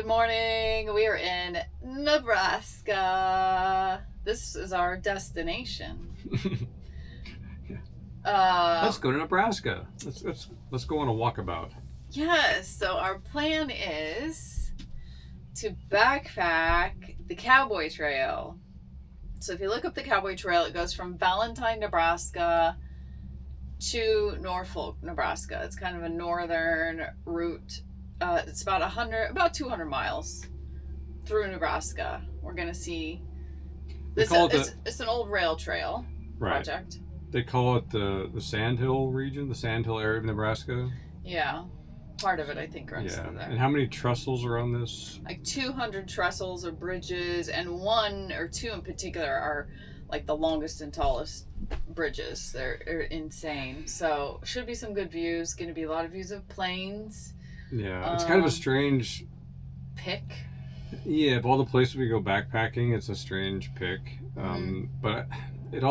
Good morning. We are in Nebraska. This is our destination. Let's go to Nebraska. Let's go on a walkabout. Yes. So our plan is to backpack the Cowboy Trail. So if you look up the Cowboy Trail, it goes from Valentine, Nebraska to Norfolk, Nebraska. It's kind of a northern route. It's about 200 miles through Nebraska. We're gonna see. It's an old rail trail project. They call it the Sandhill region, the Sandhill area of Nebraska. Yeah, part of it I think runs through there. And how many trestles are on this? Like 200 trestles or bridges, and one or two in particular are like the longest and tallest bridges. They're insane. So should be some good views. Going to be a lot of views of planes. Yeah, it's kind of a strange pick. Yeah, of all the places we go backpacking, it's a strange pick. But it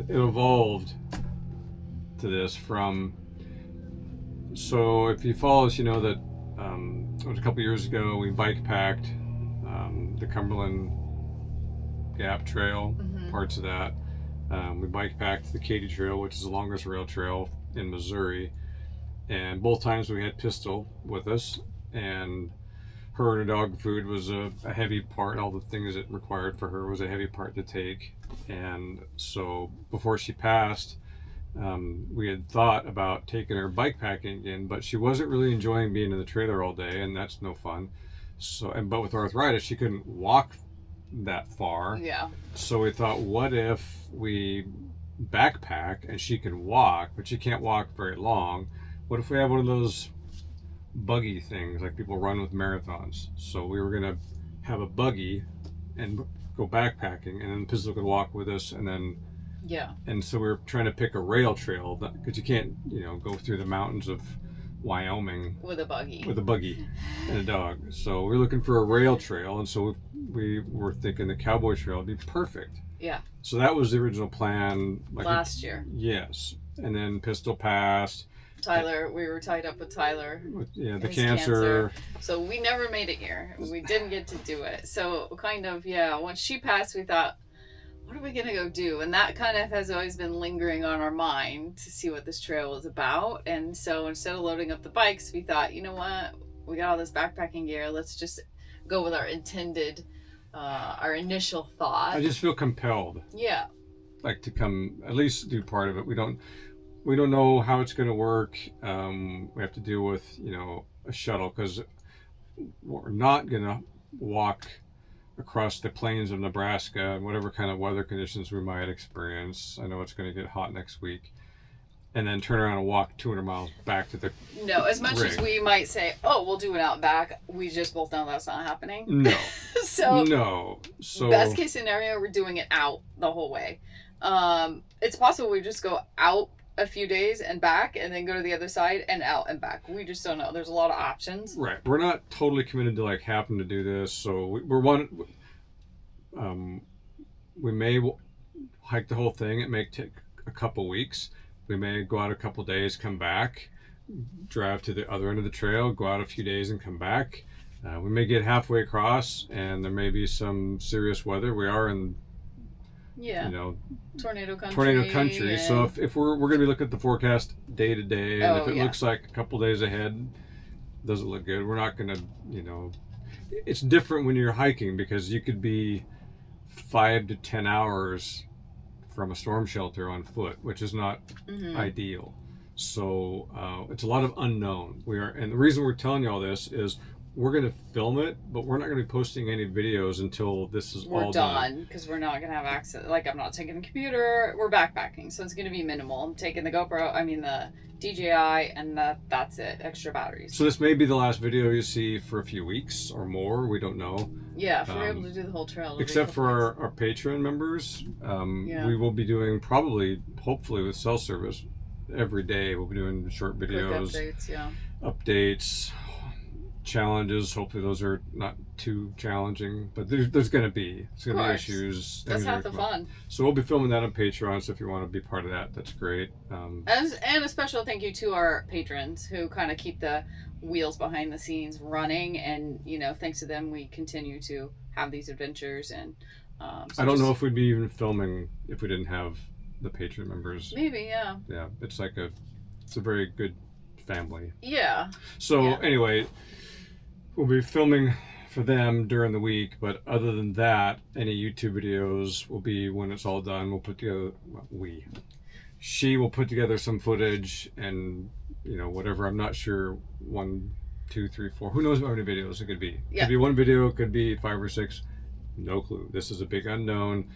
evolved to this from. So if you follow us, you know that it was a couple years ago we bike packed the Cumberland Gap Trail, parts of that. We bike packed the Katy Trail, which is the longest rail trail in Missouri. And both times we had Pistol with us, and her and her dog food was a heavy part. All the things it required for her was a heavy part to take. And so before she passed, we had thought about taking her bike packing again, but she wasn't really enjoying being in the trailer all day, and that's no fun. But with arthritis, she couldn't walk that far. Yeah. So we thought, what if we backpack and she can walk, but she can't walk very long? What if we have one of those buggy things like people run with marathons? So we were going to have a buggy and go backpacking, and then Pistol could walk with us, and then and so we were trying to pick a rail trail because you can't go through the mountains of Wyoming with a buggy and a dog. So we're looking for a rail trail, and so we were thinking the Cowboy Trail would be perfect. Yeah. So that was the original plan. Last year. Yes. And then Pistol passed. Tyler, we were tied up with Tyler. The cancer. So we never made it here. We didn't get to do it. So once she passed, we thought, what are we going to go do? And that kind of has always been lingering on our mind to see what this trail was about. And so instead of loading up the bikes, we thought, you know what? We got all this backpacking gear. Let's just go with our initial thought. I just feel compelled. Yeah. Like to come, at least do part of it. We don't know how it's going to work. We have to deal with, a shuttle, because we're not going to walk across the plains of Nebraska and whatever kind of weather conditions we might experience. I know it's going to get hot next week. And then turn around and walk 200 miles back to the No, as much as we might say, oh, we'll do it out back, we just both know that's not happening. No. So best case scenario, we're doing it out the whole way. It's possible we just go out a few days and back, and then go to the other side and out and back. We just don't know. There's a lot of options. Right. We're not totally committed to having to do this. So we may hike the whole thing. It may take a couple weeks. We may go out a couple days, come back, drive to the other end of the trail, go out a few days and come back. We may get halfway across, and there may be some serious weather. We are in tornado country. So if we're going to be looking at the forecast day to day, and if it looks like a couple days ahead doesn't look good, we're not going to, it's different when you're hiking, because you could be 5 to 10 hours from a storm shelter on foot, which is not ideal. So it's a lot of unknown. And the reason we're telling you all this is we're going to film it, but we're not going to be posting any videos until this is all done. Because we're not going to have access. I'm not taking a computer. We're backpacking, so it's going to be minimal. I'm taking the DJI, and that's it. Extra batteries. So this may be the last video you see for a few weeks or more. We don't know. Yeah, if we're able to do the whole trail. Except for our Patreon members. We will be doing hopefully with cell service, every day we'll be doing short videos. Quick updates, Updates. challenges. Hopefully those are not too challenging, but there's going to be issues. That's half the fun. So we'll be filming that on Patreon, so if you want to be part of that, that's great. And a special thank you to our patrons who kind of keep the wheels behind the scenes running, and thanks to them we continue to have these adventures. And I don't know if we'd be even filming if we didn't have the Patreon members. Maybe, yeah. Yeah, it's a very good family. Yeah. So anyway, we'll be filming for them during the week, but other than that, any YouTube videos will be when it's all done. We'll put together, she will put together some footage and, whatever. I'm not sure, 1, 2, 3, 4. Who knows how many videos it could be. Yeah. Could be one video, could be 5 or 6. No clue. This is a big unknown.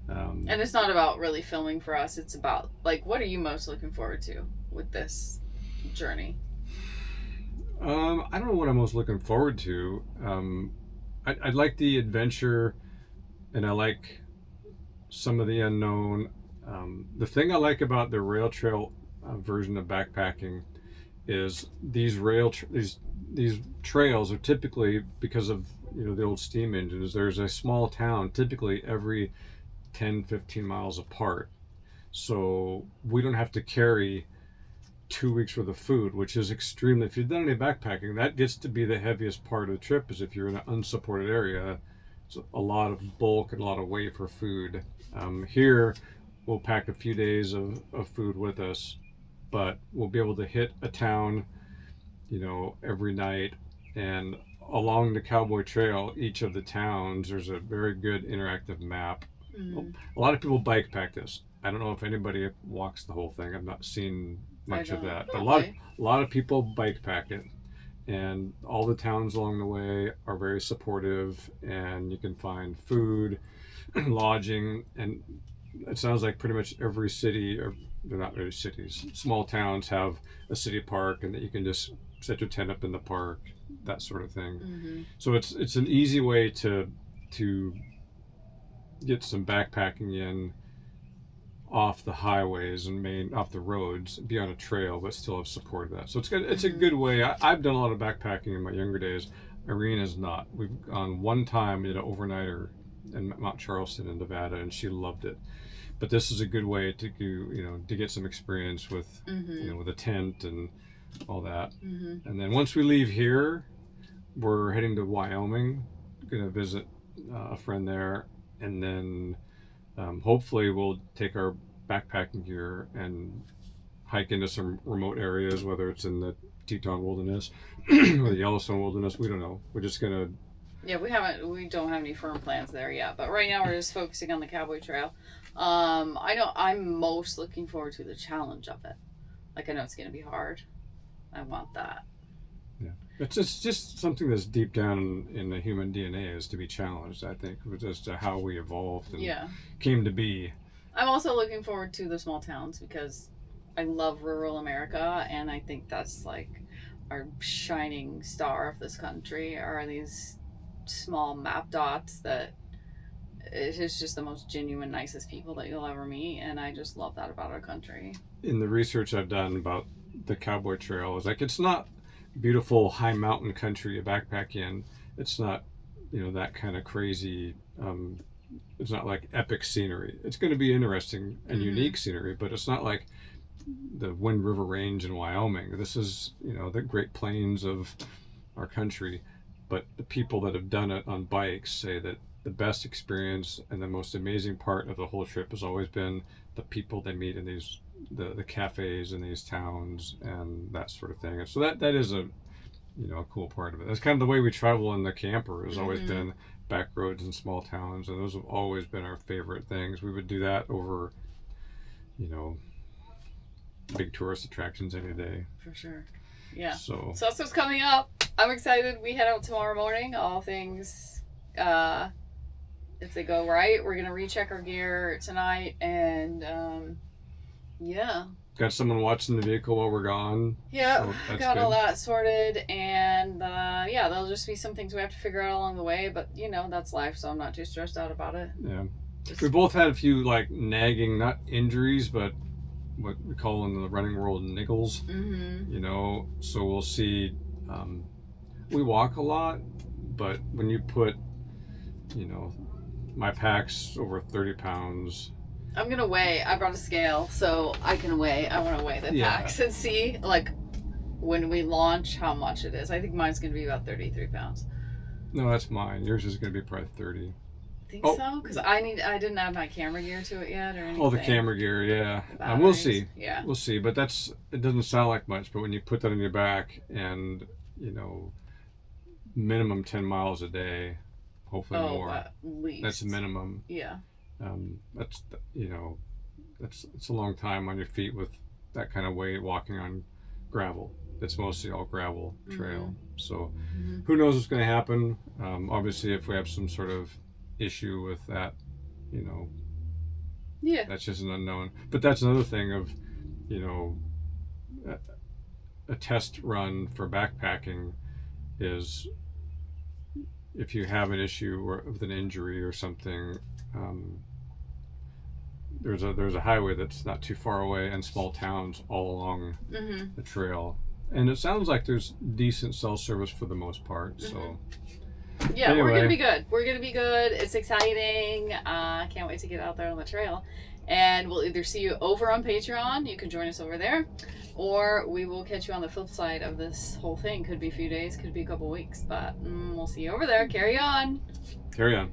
And it's not about really filming for us. It's about, what are you most looking forward to with this journey? I don't know what I'm most looking forward to. I like the adventure, and I like some of the unknown. The thing I like about the rail trail version of backpacking is these these trails are typically, because of the old steam engines, there's a small town typically every 10-15 miles apart, so we don't have to carry 2 weeks worth of food, which is extremely, if you've done any backpacking, that gets to be the heaviest part of the trip, is if you're in an unsupported area. It's a lot of bulk and a lot of weight for food. Here we'll pack a few days of food with us, but we'll be able to hit a town every night, and along the Cowboy Trail, each of the towns, there's a very good interactive map. A lot of people bike pack this. I don't know if anybody walks the whole thing. I've not seen much of that, but a lot of people bike pack it, and all the towns along the way are very supportive, and you can find food, lodging, and it sounds like pretty much every city, or they're not really cities, small towns have a city park, and that you can just set your tent up in the park, that sort of thing. So it's an easy way to get some backpacking in off the highways and off the roads, be on a trail, but still have support of that. So it's good. It's a good way. I've done a lot of backpacking in my younger days. Irene has not. We've gone one time, did an overnighter in Mount Charleston in Nevada, and she loved it. But this is a good way to do, to get some experience with, with a tent and all that. And then once we leave here, we're heading to Wyoming, going to visit a friend there, and then hopefully we'll take our backpacking gear and hike into some remote areas, whether it's in the Teton Wilderness or the Yellowstone Wilderness. We don't know. We're just gonna. Yeah, we don't have any firm plans there yet, but right now we're just focusing on the Cowboy Trail. I'm most looking forward to the challenge of it. I know it's gonna be hard. I want that. Yeah, it's just something that's deep down in the human DNA, is to be challenged. I think with just how we evolved and came to be. I'm also looking forward to the small towns, because I love rural America, and I think that's our shining star of this country, are these small map dots that it is just the most genuine, nicest people that you'll ever meet, and I just love that about our country. In the research I've done about the Cowboy Trail, is it's not beautiful high mountain country to backpack in. It's not that kind of crazy, it's not like epic scenery. It's going to be interesting and unique scenery, but it's not like the Wind River Range in Wyoming. This is the Great Plains of our country, but the people that have done it on bikes say that the best experience and the most amazing part of the whole trip has always been the people they meet in these the cafes in these towns and that sort of thing. And so that is a cool part of it. That's kind of the way we travel in the camper, has always been back roads in small towns, and those have always been our favorite things. We would do that over big tourist attractions any day. For sure. Yeah. So that's what's coming up. I'm excited. We head out tomorrow morning. All things, if they go right, we're gonna recheck our gear tonight, and got someone watching the vehicle while we're gone. Yeah, so got good. All that sorted, and there'll just be some things we have to figure out along the way, but that's life, so I'm not too stressed out about it. Yeah. We both had a few nagging, not injuries, but what we call in the running world niggles. So we'll see. we walk a lot, but when you put, you know, my pack's over 30 pounds. I'm gonna weigh. I brought a scale so I can weigh. I want to weigh the packs and see, like, when we launch, how much it is. I think mine's gonna be about 33 pounds. No, that's mine. Yours is gonna be probably 30. Think so? Because I didn't add my camera gear to it yet or anything. Oh, the camera gear, yeah. We'll see. Yeah. We'll see. But it doesn't sound like much, but when you put that on your back and, you know, minimum 10 miles a day, hopefully more. At least. That's the minimum. Yeah. That's, you know, it's a long time on your feet with that kind of weight walking on gravel. It's mostly all gravel trail. So who knows what's going to happen. Obviously, if we have some sort of issue with that, you know, that's just an unknown. But that's another thing of, you know, a test run for backpacking is if you have an issue or with an injury or something, there's a highway that's not too far away and small towns all along the trail, and it sounds like there's decent cell service for the most part. So yeah, anyway. we're gonna be good. We're gonna be good. It's exciting. Can't wait to get out there on the trail. And we'll either see you over on Patreon, you can join us over there, or we will catch you on the flip side of this whole thing. Could be a few days, could be a couple weeks, but we'll see you over there. Carry on. Carry on.